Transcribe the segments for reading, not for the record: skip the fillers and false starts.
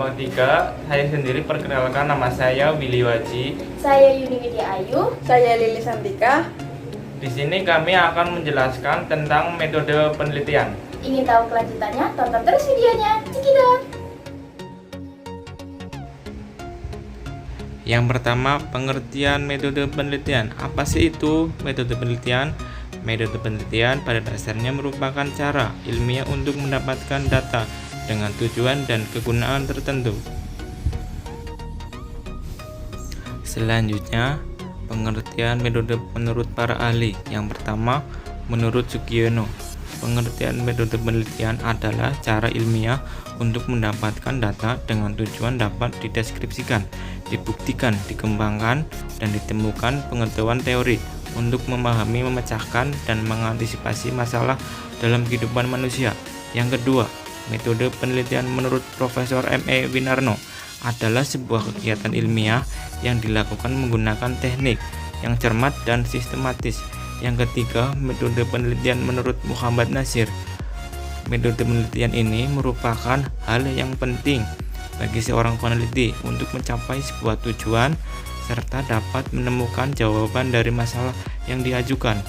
kelompok 3, saya sendiri perkenalkan, nama saya Willy Waji. Saya Yuni Widya Ayu. Saya Lili Santika. Di sini kami akan menjelaskan tentang metode penelitian. Ingin tahu kelanjutannya? Tonton terus videonya. Cekidot. Yang pertama, pengertian metode penelitian. Apa sih itu metode penelitian? Metode penelitian pada dasarnya merupakan cara ilmiah untuk mendapatkan data dengan tujuan dan kegunaan tertentu. Selanjutnya, pengertian metode menurut para ahli. Yang pertama, menurut Sugiono, pengertian metode penelitian adalah cara ilmiah untuk mendapatkan data dengan tujuan dapat dideskripsikan, dibuktikan, dikembangkan, dan ditemukan pengetahuan teori untuk memahami, memecahkan, dan mengantisipasi masalah dalam kehidupan manusia. Yang kedua, metode penelitian menurut Profesor M.E. Winarno adalah sebuah kegiatan ilmiah yang dilakukan menggunakan teknik yang cermat dan sistematis. Yang ketiga, metode penelitian menurut Muhammad Nasir. Metode penelitian ini merupakan hal yang penting bagi seorang peneliti untuk mencapai sebuah tujuan serta dapat menemukan jawaban dari masalah yang diajukan.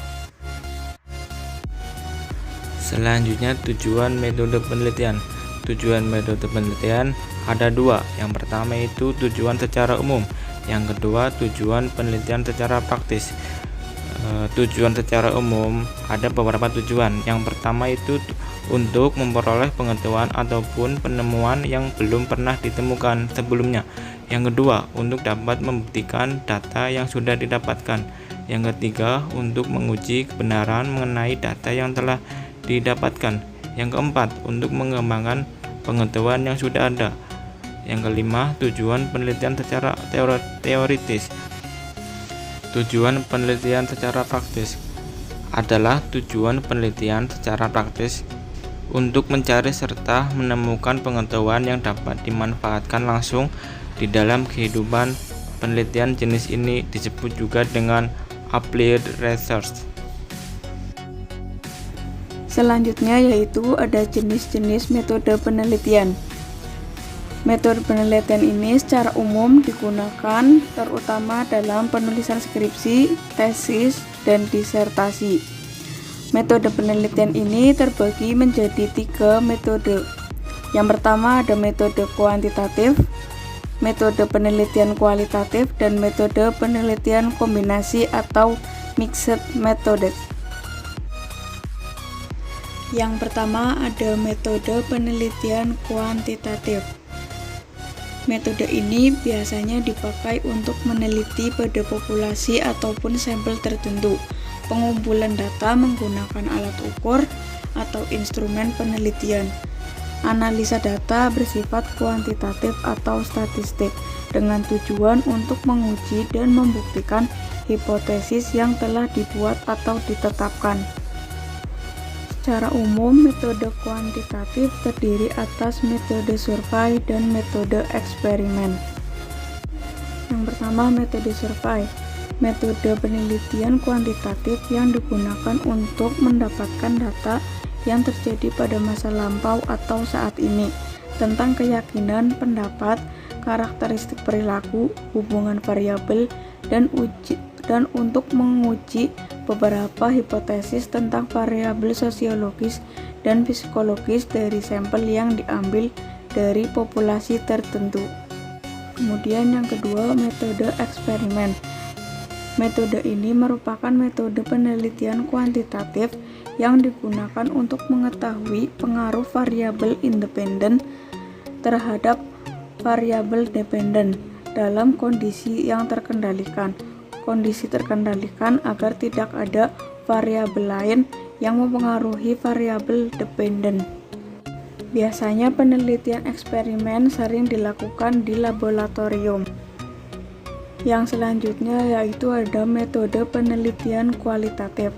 Selanjutnya, tujuan metode penelitian. Tujuan metode penelitian ada dua. Yang pertama itu tujuan secara umum. Yang kedua, tujuan penelitian secara praktis. Tujuan secara umum ada beberapa tujuan. Yang pertama itu untuk memperoleh pengetahuan ataupun penemuan yang belum pernah ditemukan sebelumnya. Yang kedua, untuk dapat membuktikan data yang sudah didapatkan. Yang ketiga, untuk menguji kebenaran mengenai data yang telah didapatkan. Yang keempat, untuk mengembangkan pengetahuan yang sudah ada. Yang kelima, tujuan penelitian secara teoritis. Tujuan penelitian secara praktis adalah tujuan penelitian secara praktis untuk mencari serta menemukan pengetahuan yang dapat dimanfaatkan langsung di dalam kehidupan. Penelitian jenis ini disebut juga dengan applied research. Selanjutnya yaitu ada jenis-jenis metode penelitian. Metode penelitian ini secara umum digunakan terutama dalam penulisan skripsi, tesis, dan disertasi. Metode penelitian ini terbagi menjadi 3 metode. Yang pertama ada metode kuantitatif, metode penelitian kualitatif, dan metode penelitian kombinasi atau mixed methods. Yang pertama ada metode penelitian kuantitatif. Metode ini biasanya dipakai untuk meneliti pada populasi ataupun sampel tertentu. Pengumpulan data menggunakan alat ukur atau instrumen penelitian. Analisa data bersifat kuantitatif atau statistik dengan tujuan untuk menguji dan membuktikan hipotesis yang telah dibuat atau ditetapkan. Secara umum, metode kuantitatif terdiri atas metode survei dan metode eksperimen. Yang pertama, metode survei. Metode penelitian kuantitatif yang digunakan untuk mendapatkan data yang terjadi pada masa lampau atau saat ini tentang keyakinan, pendapat, karakteristik perilaku, hubungan variabel, dan untuk menguji beberapa hipotesis tentang variabel sosiologis dan psikologis dari sampel yang diambil dari populasi tertentu. Kemudian yang kedua, metode eksperimen. Metode ini merupakan metode penelitian kuantitatif yang digunakan untuk mengetahui pengaruh variabel independen terhadap variabel dependen dalam kondisi yang terkendalikan. Kondisi terkendalikan agar tidak ada variabel lain yang mempengaruhi variabel dependen. Biasanya penelitian eksperimen sering dilakukan di laboratorium. Yang selanjutnya yaitu ada metode penelitian kualitatif.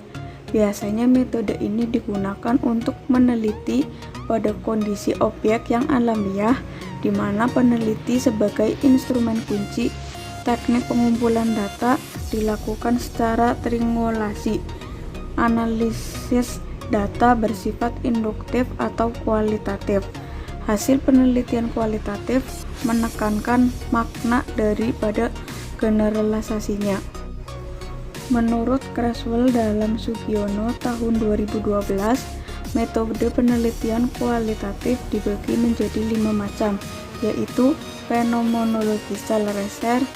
Biasanya metode ini digunakan untuk meneliti pada kondisi objek yang alamiah, di mana peneliti sebagai instrumen kunci. Teknik pengumpulan data dilakukan secara triangulasi. Analisis data bersifat induktif atau kualitatif. Hasil penelitian kualitatif menekankan makna daripada generalisasinya. Menurut Creswell dalam Sugiono tahun 2012, metode penelitian kualitatif dibagi menjadi 5 macam, yaitu phenomenological research,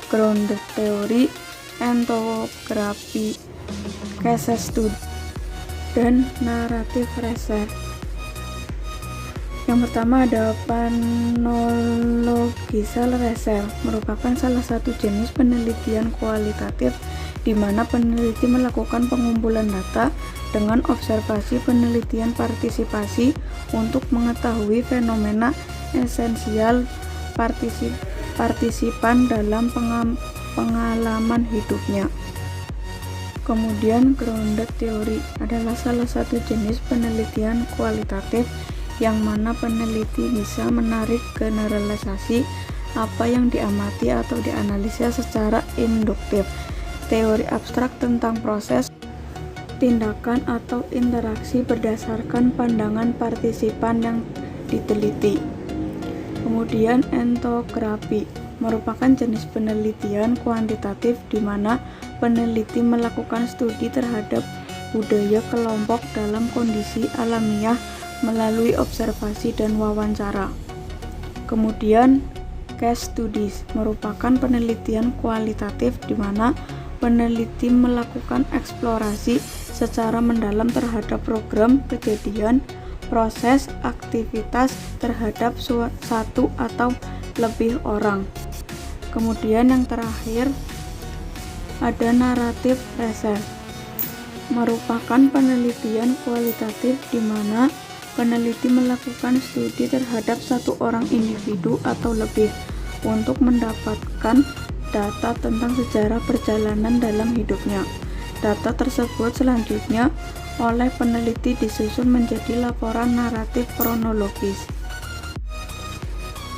grounded theory, ethnography, case study, dan narrative research. Yang pertama ada phenomenological research, merupakan salah satu jenis penelitian kualitatif di mana peneliti melakukan pengumpulan data dengan observasi penelitian partisipasi untuk mengetahui fenomena esensial partisipan dalam pengalaman hidupnya. Kemudian grounded theory adalah salah satu jenis penelitian kualitatif yang mana peneliti bisa menarik generalisasi apa yang diamati atau dianalisa secara induktif. Teori abstrak tentang proses, tindakan, atau interaksi berdasarkan pandangan partisipan yang diteliti. Kemudian etnografi merupakan jenis penelitian kuantitatif di mana peneliti melakukan studi terhadap budaya kelompok dalam kondisi alamiah melalui observasi dan wawancara. Kemudian case studies merupakan penelitian kualitatif di mana peneliti melakukan eksplorasi secara mendalam terhadap program, kejadian, proses, aktivitas terhadap satu atau lebih orang. Kemudian yang terakhir ada narrative research, merupakan penelitian kualitatif di mana peneliti melakukan studi terhadap satu orang individu atau lebih untuk mendapatkan data tentang sejarah perjalanan dalam hidupnya. Data tersebut selanjutnya oleh peneliti disusun menjadi laporan naratif kronologis.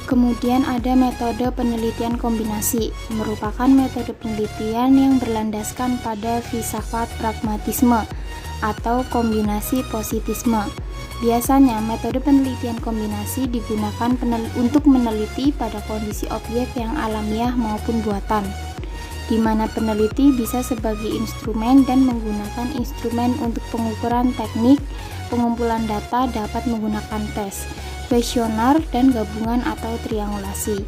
Kemudian ada metode penelitian kombinasi, merupakan metode penelitian yang berlandaskan pada filsafat pragmatisme atau kombinasi positisme. Biasanya metode penelitian kombinasi digunakan untuk meneliti pada kondisi objek yang alamiah maupun buatan, di mana peneliti bisa sebagai instrumen dan menggunakan instrumen untuk pengukuran teknik, pengumpulan data dapat menggunakan tes, kuesioner, dan gabungan atau triangulasi.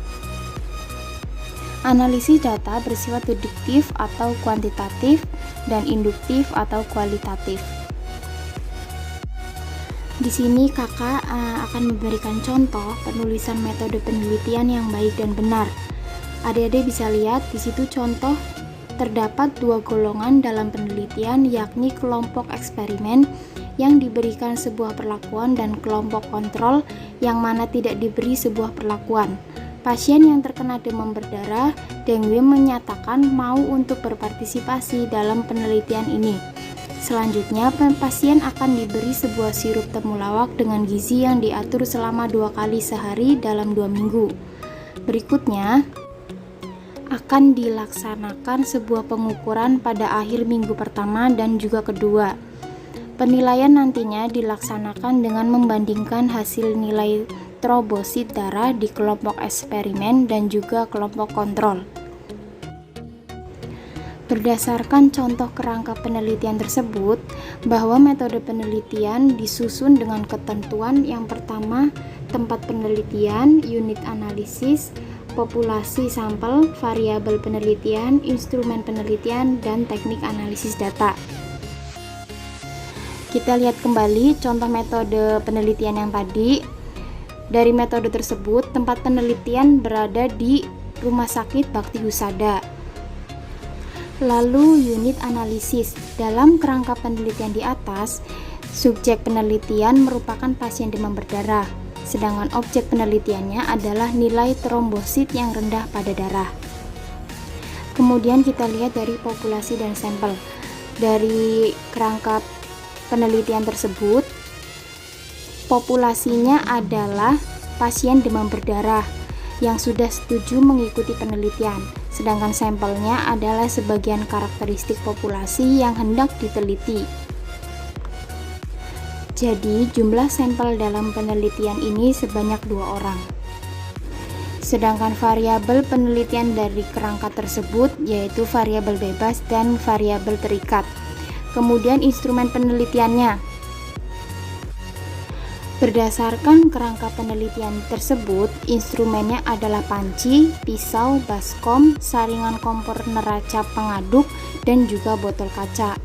Analisis data bersifat deduktif atau kuantitatif dan induktif atau kualitatif. Di sini kakak akan memberikan contoh penulisan metode penelitian yang baik dan benar. Adik-adik bisa lihat di situ contoh terdapat dua golongan dalam penelitian, yakni kelompok eksperimen yang diberikan sebuah perlakuan dan kelompok kontrol yang mana tidak diberi sebuah perlakuan. Pasien yang terkena demam berdarah, dengue, menyatakan mau untuk berpartisipasi dalam penelitian ini. Selanjutnya, pasien akan diberi sebuah sirup temulawak dengan gizi yang diatur selama 2 kali sehari dalam 2 minggu. Berikutnya, akan dilaksanakan sebuah pengukuran pada akhir minggu pertama dan juga kedua. Penilaian nantinya dilaksanakan dengan membandingkan hasil nilai trombosit darah di kelompok eksperimen dan juga kelompok kontrol. Berdasarkan contoh kerangka penelitian tersebut, bahwa metode penelitian disusun dengan ketentuan yang pertama, tempat penelitian, unit analisis, populasi sampel, variabel penelitian, instrumen penelitian, dan teknik analisis data. Kita lihat kembali contoh metode penelitian yang tadi. Dari metode tersebut, tempat penelitian berada di Rumah Sakit Bakti Husada. Lalu unit analisis. Dalam kerangka penelitian di atas, subjek penelitian merupakan pasien demam berdarah, sedangkan objek penelitiannya adalah nilai trombosit yang rendah pada darah. Kemudian kita lihat dari populasi dan sampel. Dari kerangka penelitian tersebut, populasinya adalah pasien demam berdarah yang sudah setuju mengikuti penelitian, sedangkan sampelnya adalah sebagian karakteristik populasi yang hendak diteliti. Jadi, jumlah sampel dalam penelitian ini sebanyak 2 orang. Sedangkan variabel penelitian dari kerangka tersebut yaitu variabel bebas dan variabel terikat. Kemudian instrumen penelitiannya. Berdasarkan kerangka penelitian tersebut, instrumennya adalah panci, pisau, baskom, saringan kompor neraca pengaduk, dan juga botol kaca.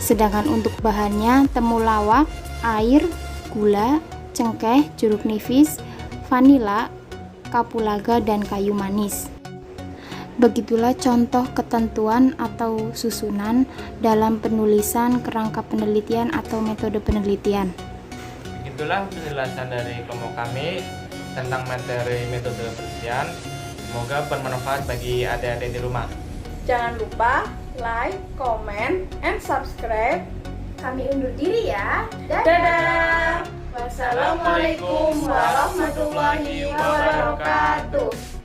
Sedangkan untuk bahannya temulawak, air, gula, cengkeh, jeruk nipis, vanila, kapulaga, dan kayu manis. Begitulah contoh ketentuan atau susunan dalam penulisan kerangka penelitian atau metode penelitian. Itulah penjelasan dari kelompok kami tentang materi metode penelitian. Semoga bermanfaat bagi adik-adik di rumah. Jangan lupa like, comment, and subscribe. Kami undur diri ya. Dadah! Wassalamualaikum warahmatullahi wabarakatuh.